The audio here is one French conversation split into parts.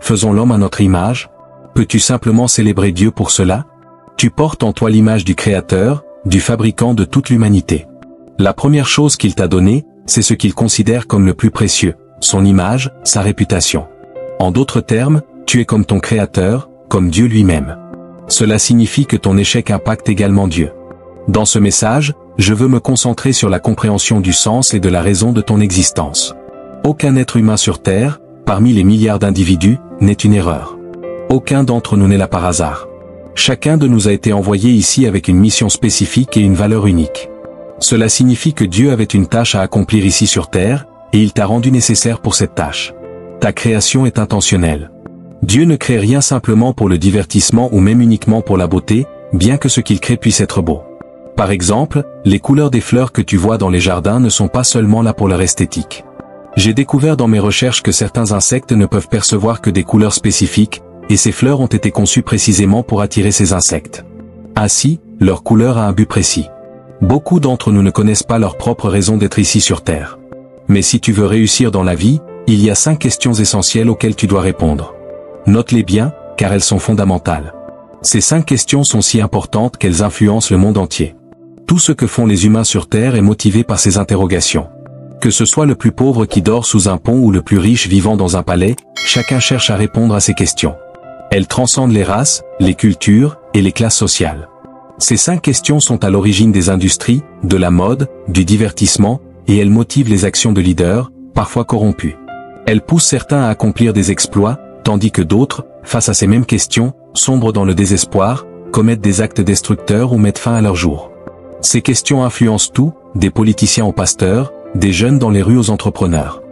Faisons l'homme à notre image. Peux-tu simplement célébrer Dieu pour cela? Tu portes en toi l'image du Créateur, du fabricant de toute l'humanité. La première chose qu'il t'a donnée, c'est ce qu'il considère comme le plus précieux, son image, sa réputation. En d'autres termes, tu es comme ton Créateur, comme Dieu lui-même. Cela signifie que ton échec impacte également Dieu. Dans ce message, je veux me concentrer sur la compréhension du sens et de la raison de ton existence. Aucun être humain sur Terre, parmi les milliards d'individus, n'est une erreur. Aucun d'entre nous n'est là par hasard. Chacun de nous a été envoyé ici avec une mission spécifique et une valeur unique. Cela signifie que Dieu avait une tâche à accomplir ici sur Terre, et il t'a rendu nécessaire pour cette tâche. Ta création est intentionnelle. Dieu ne crée rien simplement pour le divertissement ou même uniquement pour la beauté, bien que ce qu'il crée puisse être beau. Par exemple, les couleurs des fleurs que tu vois dans les jardins ne sont pas seulement là pour leur esthétique. J'ai découvert dans mes recherches que certains insectes ne peuvent percevoir que des couleurs spécifiques, et ces fleurs ont été conçues précisément pour attirer ces insectes. Ainsi, leur couleur a un but précis. Beaucoup d'entre nous ne connaissent pas leur propre raison d'être ici sur Terre. Mais si tu veux réussir dans la vie, il y a 5 questions essentielles auxquelles tu dois répondre. Note-les bien, car elles sont fondamentales. Ces 5 questions sont si importantes qu'elles influencent le monde entier. Tout ce que font les humains sur Terre est motivé par ces interrogations. Que ce soit le plus pauvre qui dort sous un pont ou le plus riche vivant dans un palais, chacun cherche à répondre à ces questions. Elles transcendent les races, les cultures et les classes sociales. Ces 5 questions sont à l'origine des industries, de la mode, du divertissement, et elles motivent les actions de leaders, parfois corrompus. Elles poussent certains à accomplir des exploits, tandis que d'autres, face à ces mêmes questions, sombrent dans le désespoir, commettent des actes destructeurs ou mettent fin à leur jour. Ces questions influencent tout, des politiciens aux pasteurs, des jeunes dans les rues aux entrepreneurs.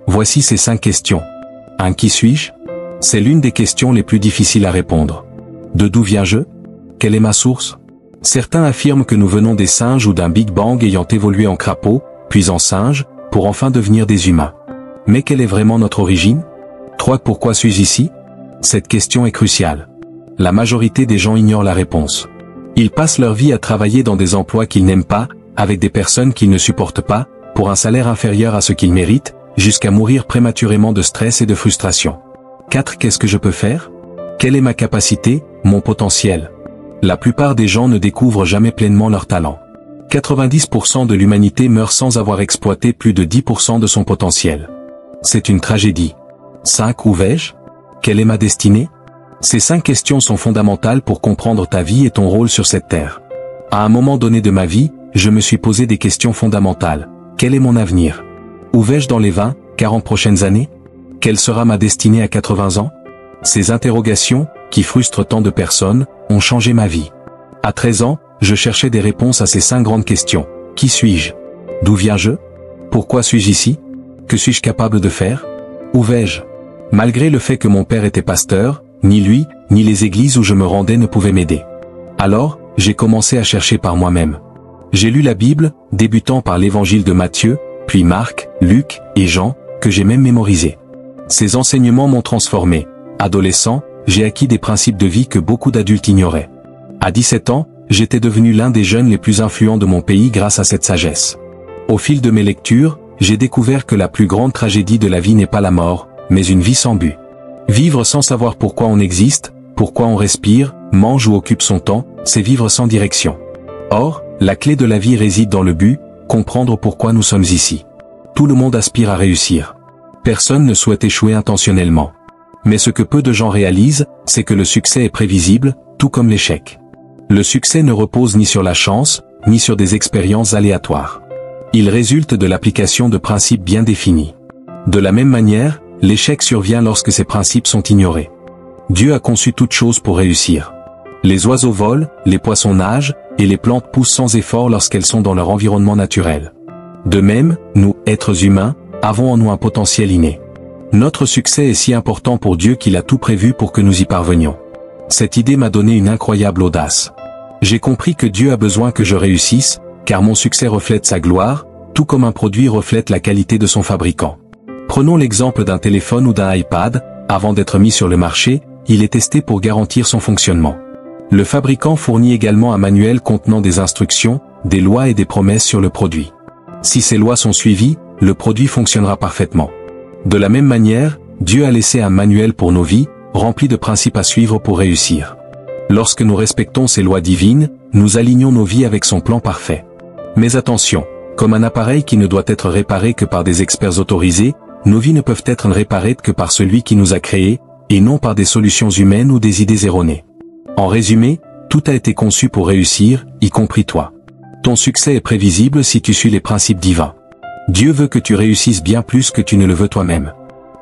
Voici ces 5 questions. 1. Qui suis-je? C'est l'une des questions les plus difficiles à répondre. De d'où viens-je? Quelle est ma source? Certains affirment que nous venons des singes ou d'un Big Bang ayant évolué en crapaud, puis en singe, pour enfin devenir des humains. Mais quelle est vraiment notre origine? 3. Pourquoi suis-je ici? Cette question est cruciale. La majorité des gens ignorent la réponse. Ils passent leur vie à travailler dans des emplois qu'ils n'aiment pas, avec des personnes qu'ils ne supportent pas, pour un salaire inférieur à ce qu'ils méritent, jusqu'à mourir prématurément de stress et de frustration. 4. Qu'est-ce que je peux faire? Quelle est ma capacité, mon potentiel? La plupart des gens ne découvrent jamais pleinement leur talent. 90% de l'humanité meurt sans avoir exploité plus de 10% de son potentiel. C'est une tragédie. 5. Où vais-je? Quelle est ma destinée? Ces 5 questions sont fondamentales pour comprendre ta vie et ton rôle sur cette terre. À un moment donné de ma vie, je me suis posé des questions fondamentales. Quel est mon avenir? Où vais-je dans les 20, 40 prochaines années? Quelle sera ma destinée à 80 ans? Ces interrogations, qui frustrent tant de personnes, ont changé ma vie. À 13 ans, je cherchais des réponses à ces 5 grandes questions. Qui suis-je? D'où viens-je? Pourquoi suis-je ici? Que suis-je capable de faire? Où vais-je? Malgré le fait que mon père était pasteur, ni lui, ni les églises où je me rendais ne pouvaient m'aider. Alors, j'ai commencé à chercher par moi-même. J'ai lu la Bible, débutant par l'évangile de Matthieu, puis Marc, Luc et Jean, que j'ai même mémorisé. Ces enseignements m'ont transformé. Adolescent, j'ai acquis des principes de vie que beaucoup d'adultes ignoraient. À 17 ans, j'étais devenu l'un des jeunes les plus influents de mon pays grâce à cette sagesse. Au fil de mes lectures, j'ai découvert que la plus grande tragédie de la vie n'est pas la mort, mais une vie sans but. Vivre sans savoir pourquoi on existe, pourquoi on respire, mange ou occupe son temps, c'est vivre sans direction. Or, la clé de la vie réside dans le but, comprendre pourquoi nous sommes ici. Tout le monde aspire à réussir. Personne ne souhaite échouer intentionnellement. Mais ce que peu de gens réalisent, c'est que le succès est prévisible, tout comme l'échec. Le succès ne repose ni sur la chance, ni sur des expériences aléatoires. Il résulte de l'application de principes bien définis. De la même manière, l'échec survient lorsque ces principes sont ignorés. Dieu a conçu toutes choses pour réussir. Les oiseaux volent, les poissons nagent, et les plantes poussent sans effort lorsqu'elles sont dans leur environnement naturel. De même, nous, êtres humains, avons en nous un potentiel inné. Notre succès est si important pour Dieu qu'il a tout prévu pour que nous y parvenions. Cette idée m'a donné une incroyable audace. J'ai compris que Dieu a besoin que je réussisse, car mon succès reflète sa gloire, tout comme un produit reflète la qualité de son fabricant. Prenons l'exemple d'un téléphone ou d'un iPad, avant d'être mis sur le marché, il est testé pour garantir son fonctionnement. Le fabricant fournit également un manuel contenant des instructions, des lois et des promesses sur le produit. Si ces lois sont suivies, le produit fonctionnera parfaitement. De la même manière, Dieu a laissé un manuel pour nos vies, rempli de principes à suivre pour réussir. Lorsque nous respectons ces lois divines, nous alignons nos vies avec son plan parfait. Mais attention, comme un appareil qui ne doit être réparé que par des experts autorisés, nos vies ne peuvent être réparées que par celui qui nous a créés, et non par des solutions humaines ou des idées erronées. En résumé, tout a été conçu pour réussir, y compris toi. Ton succès est prévisible si tu suis les principes divins. Dieu veut que tu réussisses bien plus que tu ne le veux toi-même.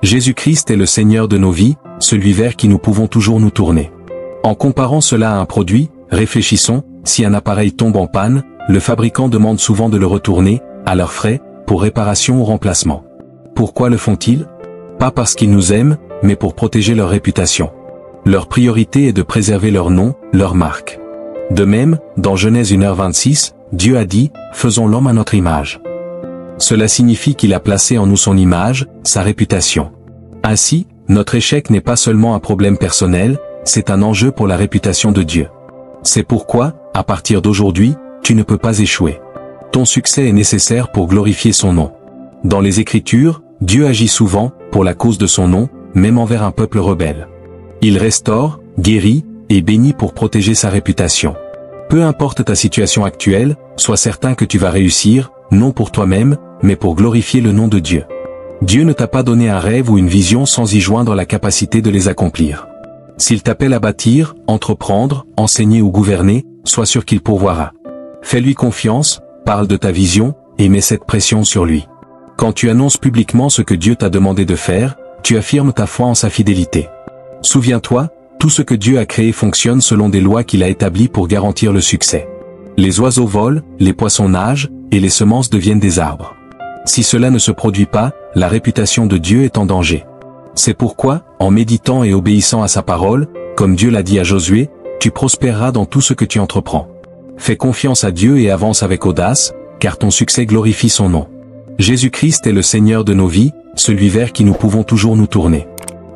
Jésus-Christ est le Seigneur de nos vies, celui vers qui nous pouvons toujours nous tourner. En comparant cela à un produit, réfléchissons, si un appareil tombe en panne, le fabricant demande souvent de le retourner, à leurs frais, pour réparation ou remplacement. Pourquoi le font-ils? Pas parce qu'ils nous aiment, mais pour protéger leur réputation. Leur priorité est de préserver leur nom, leur marque. De même, dans Genèse 1h26, Dieu a dit, « Faisons l'homme à notre image ». Cela signifie qu'il a placé en nous son image, sa réputation. Ainsi, notre échec n'est pas seulement un problème personnel, c'est un enjeu pour la réputation de Dieu. C'est pourquoi, à partir d'aujourd'hui, tu ne peux pas échouer. Ton succès est nécessaire pour glorifier son nom. Dans les Écritures, Dieu agit souvent, pour la cause de son nom, même envers un peuple rebelle. Il restaure, guérit, et bénit pour protéger sa réputation. Peu importe ta situation actuelle, sois certain que tu vas réussir, non pour toi-même, mais pour glorifier le nom de Dieu. Dieu ne t'a pas donné un rêve ou une vision sans y joindre la capacité de les accomplir. S'il t'appelle à bâtir, entreprendre, enseigner ou gouverner, sois sûr qu'il pourvoira. Fais-lui confiance, parle de ta vision, et mets cette pression sur lui. Quand tu annonces publiquement ce que Dieu t'a demandé de faire, tu affirmes ta foi en sa fidélité. Souviens-toi, tout ce que Dieu a créé fonctionne selon des lois qu'il a établies pour garantir le succès. Les oiseaux volent, les poissons nagent, et les semences deviennent des arbres. Si cela ne se produit pas, la réputation de Dieu est en danger. C'est pourquoi, en méditant et obéissant à sa parole, comme Dieu l'a dit à Josué, tu prospéreras dans tout ce que tu entreprends. Fais confiance à Dieu et avance avec audace, car ton succès glorifie son nom. Jésus-Christ est le Seigneur de nos vies, celui vers qui nous pouvons toujours nous tourner.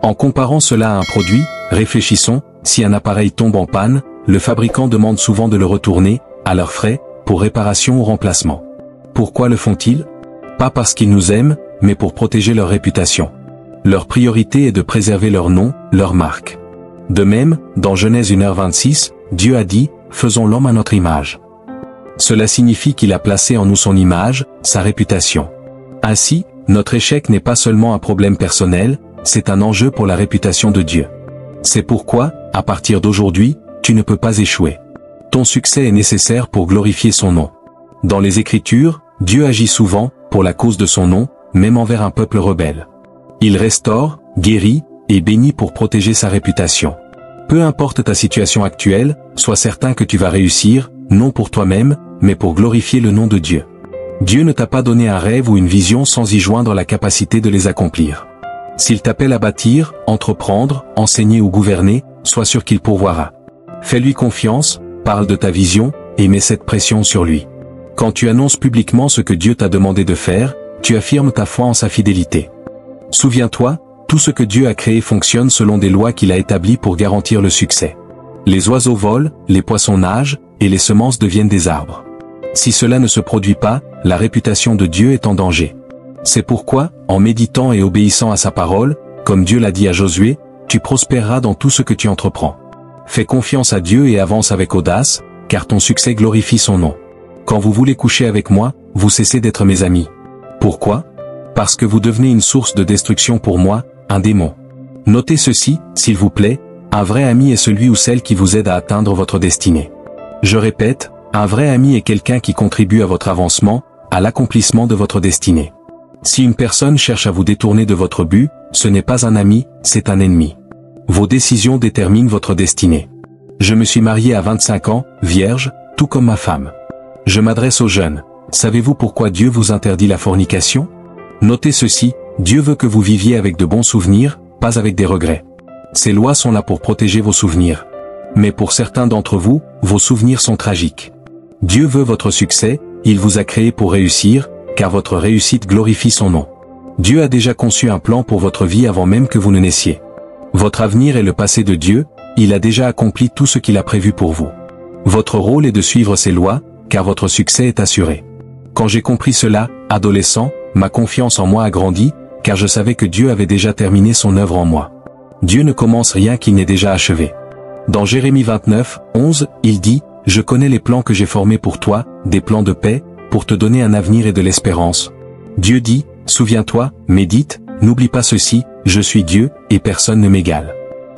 En comparant cela à un produit, réfléchissons, si un appareil tombe en panne, le fabricant demande souvent de le retourner, à leurs frais, pour réparation ou remplacement. Pourquoi le font-ils? Pas parce qu'ils nous aiment, mais pour protéger leur réputation. Leur priorité est de préserver leur nom, leur marque. De même, dans Genèse 1h26, Dieu a dit, « Faisons l'homme à notre image ». Cela signifie qu'il a placé en nous son image, sa réputation. Ainsi, notre échec n'est pas seulement un problème personnel, c'est un enjeu pour la réputation de Dieu. C'est pourquoi, à partir d'aujourd'hui, tu ne peux pas échouer. Ton succès est nécessaire pour glorifier son nom. Dans les Écritures, Dieu agit souvent, pour la cause de son nom, même envers un peuple rebelle. Il restaure, guérit, et bénit pour protéger sa réputation. Peu importe ta situation actuelle, sois certain que tu vas réussir, non pour toi-même, mais pour glorifier le nom de Dieu. Dieu ne t'a pas donné un rêve ou une vision sans y joindre la capacité de les accomplir. S'il t'appelle à bâtir, entreprendre, enseigner ou gouverner, sois sûr qu'il pourvoira. Fais-lui confiance, parle de ta vision, et mets cette pression sur lui. Quand tu annonces publiquement ce que Dieu t'a demandé de faire, tu affirmes ta foi en sa fidélité. Souviens-toi, tout ce que Dieu a créé fonctionne selon des lois qu'il a établies pour garantir le succès. Les oiseaux volent, les poissons nagent, et les semences deviennent des arbres. Si cela ne se produit pas, la réputation de Dieu est en danger. C'est pourquoi, en méditant et obéissant à sa parole, comme Dieu l'a dit à Josué, tu prospéreras dans tout ce que tu entreprends. Fais confiance à Dieu et avance avec audace, car ton succès glorifie son nom. Quand vous voulez coucher avec moi, vous cessez d'être mes amis. Pourquoi? Parce que vous devenez une source de destruction pour moi, un démon. Notez ceci, s'il vous plaît, un vrai ami est celui ou celle qui vous aide à atteindre votre destinée. Je répète, un vrai ami est quelqu'un qui contribue à votre avancement, à l'accomplissement de votre destinée. Si une personne cherche à vous détourner de votre but, ce n'est pas un ami, c'est un ennemi. Vos décisions déterminent votre destinée. Je me suis marié à 25 ans, vierge, tout comme ma femme. Je m'adresse aux jeunes. Savez-vous pourquoi Dieu vous interdit la fornication? Notez ceci, Dieu veut que vous viviez avec de bons souvenirs, pas avec des regrets. Ces lois sont là pour protéger vos souvenirs. Mais pour certains d'entre vous, vos souvenirs sont tragiques. Dieu veut votre succès, il vous a créé pour réussir, car votre réussite glorifie son nom. Dieu a déjà conçu un plan pour votre vie avant même que vous ne naissiez. Votre avenir est le passé de Dieu, il a déjà accompli tout ce qu'il a prévu pour vous. Votre rôle est de suivre ses lois, car votre succès est assuré. Quand j'ai compris cela, adolescent, ma confiance en moi a grandi, car je savais que Dieu avait déjà terminé son œuvre en moi. Dieu ne commence rien qu'il n'ait déjà achevé. Dans Jérémie 29, 11, il dit, « Je connais les plans que j'ai formés pour toi, des plans de paix, pour te donner un avenir et de l'espérance. » Dieu dit, « Souviens-toi, médite, n'oublie pas ceci, je suis Dieu, et personne ne m'égale.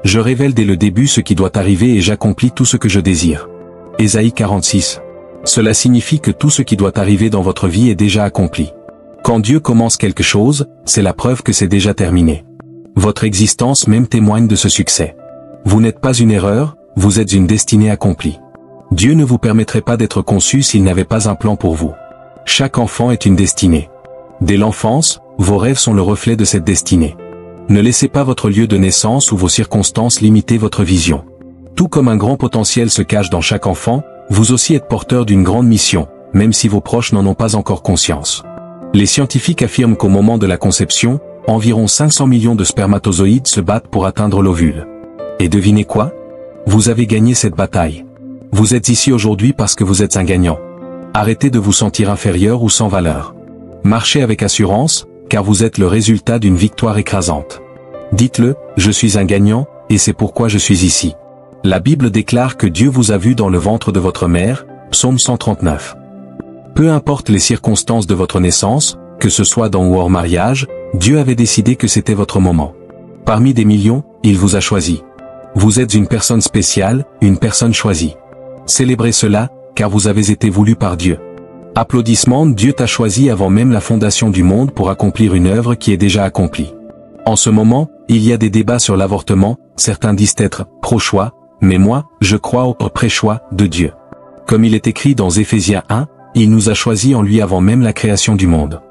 Je révèle dès le début ce qui doit arriver et j'accomplis tout ce que je désire. » Ésaïe 46. Cela signifie que tout ce qui doit arriver dans votre vie est déjà accompli. Quand Dieu commence quelque chose, c'est la preuve que c'est déjà terminé. Votre existence même témoigne de ce succès. Vous n'êtes pas une erreur, vous êtes une destinée accomplie. Dieu ne vous permettrait pas d'être conçu s'il n'avait pas un plan pour vous. Chaque enfant est une destinée. Dès l'enfance, vos rêves sont le reflet de cette destinée. Ne laissez pas votre lieu de naissance ou vos circonstances limiter votre vision. Tout comme un grand potentiel se cache dans chaque enfant, vous aussi êtes porteur d'une grande mission, même si vos proches n'en ont pas encore conscience. Les scientifiques affirment qu'au moment de la conception, environ 500 millions de spermatozoïdes se battent pour atteindre l'ovule. Et devinez quoi? Vous avez gagné cette bataille. Vous êtes ici aujourd'hui parce que vous êtes un gagnant. Arrêtez de vous sentir inférieur ou sans valeur. Marchez avec assurance, car vous êtes le résultat d'une victoire écrasante. Dites-le, je suis un gagnant, et c'est pourquoi je suis ici. La Bible déclare que Dieu vous a vu dans le ventre de votre mère, Psaume 139. Peu importe les circonstances de votre naissance, que ce soit dans ou hors mariage, Dieu avait décidé que c'était votre moment. Parmi des millions, il vous a choisi. Vous êtes une personne spéciale, une personne choisie. Célébrez cela, car vous avez été voulu par Dieu. Applaudissements, Dieu t'a choisi avant même la fondation du monde pour accomplir une œuvre qui est déjà accomplie. En ce moment, il y a des débats sur l'avortement, certains disent être pro-choix, mais moi, je crois au pré-choix de Dieu. Comme il est écrit dans Éphésiens 1, il nous a choisis en lui avant même la création du monde.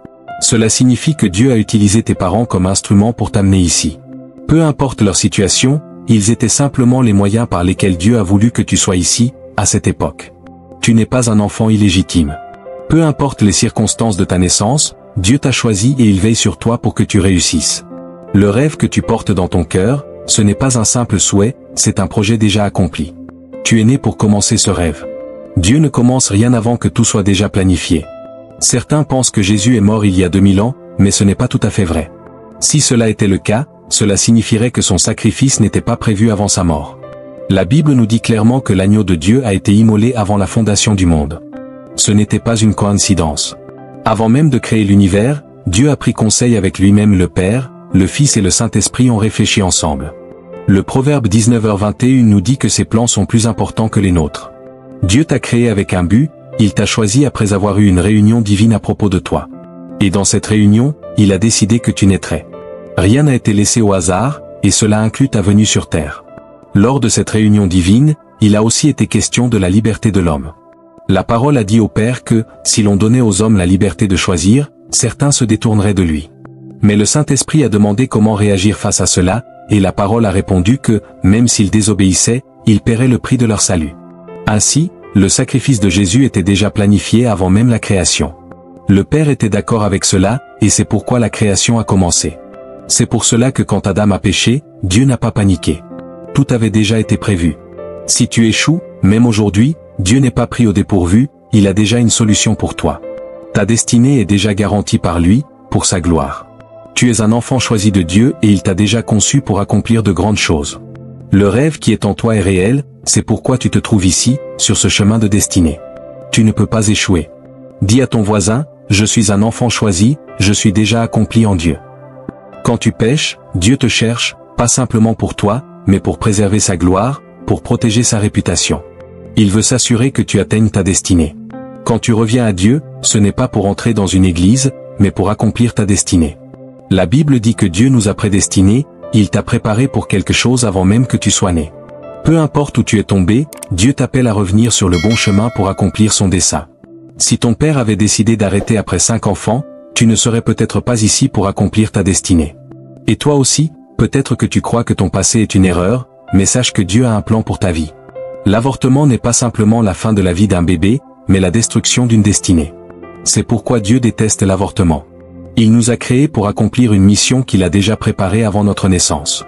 Cela signifie que Dieu a utilisé tes parents comme instrument pour t'amener ici. Peu importe leur situation, ils étaient simplement les moyens par lesquels Dieu a voulu que tu sois ici, à cette époque. Tu n'es pas un enfant illégitime. Peu importe les circonstances de ta naissance, Dieu t'a choisi et il veille sur toi pour que tu réussisses. Le rêve que tu portes dans ton cœur, ce n'est pas un simple souhait, c'est un projet déjà accompli. Tu es né pour commencer ce rêve. Dieu ne commence rien avant que tout soit déjà planifié. Certains pensent que Jésus est mort il y a 2000 ans, mais ce n'est pas tout à fait vrai. Si cela était le cas, cela signifierait que son sacrifice n'était pas prévu avant sa mort. La Bible nous dit clairement que l'agneau de Dieu a été immolé avant la fondation du monde. Ce n'était pas une coïncidence. Avant même de créer l'univers, Dieu a pris conseil avec lui-même le Père, le Fils et le Saint-Esprit ont réfléchi ensemble. Le Proverbe 19h21 nous dit que ses plans sont plus importants que les nôtres. Dieu t'a créé avec un but, il t'a choisi après avoir eu une réunion divine à propos de toi. Et dans cette réunion, il a décidé que tu naîtrais. Rien n'a été laissé au hasard, et cela inclut ta venue sur terre. Lors de cette réunion divine, il a aussi été question de la liberté de l'homme. La parole a dit au Père que, si l'on donnait aux hommes la liberté de choisir, certains se détourneraient de lui. Mais le Saint-Esprit a demandé comment réagir face à cela, et la parole a répondu que, même s'ils désobéissaient, ils paieraient le prix de leur salut. Ainsi, le sacrifice de Jésus était déjà planifié avant même la création. Le Père était d'accord avec cela, et c'est pourquoi la création a commencé. C'est pour cela que quand Adam a péché, Dieu n'a pas paniqué. Tout avait déjà été prévu. Si tu échoues, même aujourd'hui, Dieu n'est pas pris au dépourvu, il a déjà une solution pour toi. Ta destinée est déjà garantie par lui, pour sa gloire. Tu es un enfant choisi de Dieu et il t'a déjà conçu pour accomplir de grandes choses. Le rêve qui est en toi est réel, c'est pourquoi tu te trouves ici, sur ce chemin de destinée. Tu ne peux pas échouer. Dis à ton voisin, je suis un enfant choisi, je suis déjà accompli en Dieu. Quand tu pèches, Dieu te cherche, pas simplement pour toi, mais pour préserver sa gloire, pour protéger sa réputation. Il veut s'assurer que tu atteignes ta destinée. Quand tu reviens à Dieu, ce n'est pas pour entrer dans une église, mais pour accomplir ta destinée. La Bible dit que Dieu nous a prédestinés, il t'a préparé pour quelque chose avant même que tu sois né. Peu importe où tu es tombé, Dieu t'appelle à revenir sur le bon chemin pour accomplir son dessein. Si ton père avait décidé d'arrêter après 5 enfants, tu ne serais peut-être pas ici pour accomplir ta destinée. Et toi aussi, peut-être que tu crois que ton passé est une erreur, mais sache que Dieu a un plan pour ta vie. L'avortement n'est pas simplement la fin de la vie d'un bébé, mais la destruction d'une destinée. C'est pourquoi Dieu déteste l'avortement. Il nous a créés pour accomplir une mission qu'il a déjà préparée avant notre naissance.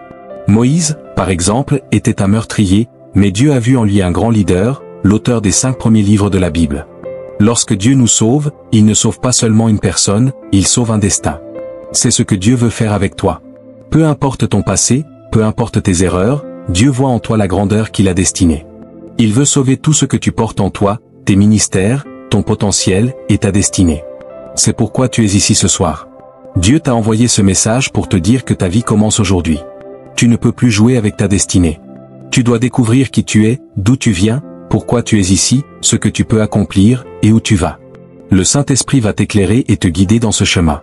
Moïse, par exemple, était un meurtrier, mais Dieu a vu en lui un grand leader, l'auteur des 5 premiers livres de la Bible. Lorsque Dieu nous sauve, il ne sauve pas seulement une personne, il sauve un destin. C'est ce que Dieu veut faire avec toi. Peu importe ton passé, peu importe tes erreurs, Dieu voit en toi la grandeur qu'il a destinée. Il veut sauver tout ce que tu portes en toi, tes ministères, ton potentiel et ta destinée. C'est pourquoi tu es ici ce soir. Dieu t'a envoyé ce message pour te dire que ta vie commence aujourd'hui. Tu ne peux plus jouer avec ta destinée. Tu dois découvrir qui tu es, d'où tu viens, pourquoi tu es ici, ce que tu peux accomplir, et où tu vas. Le Saint-Esprit va t'éclairer et te guider dans ce chemin.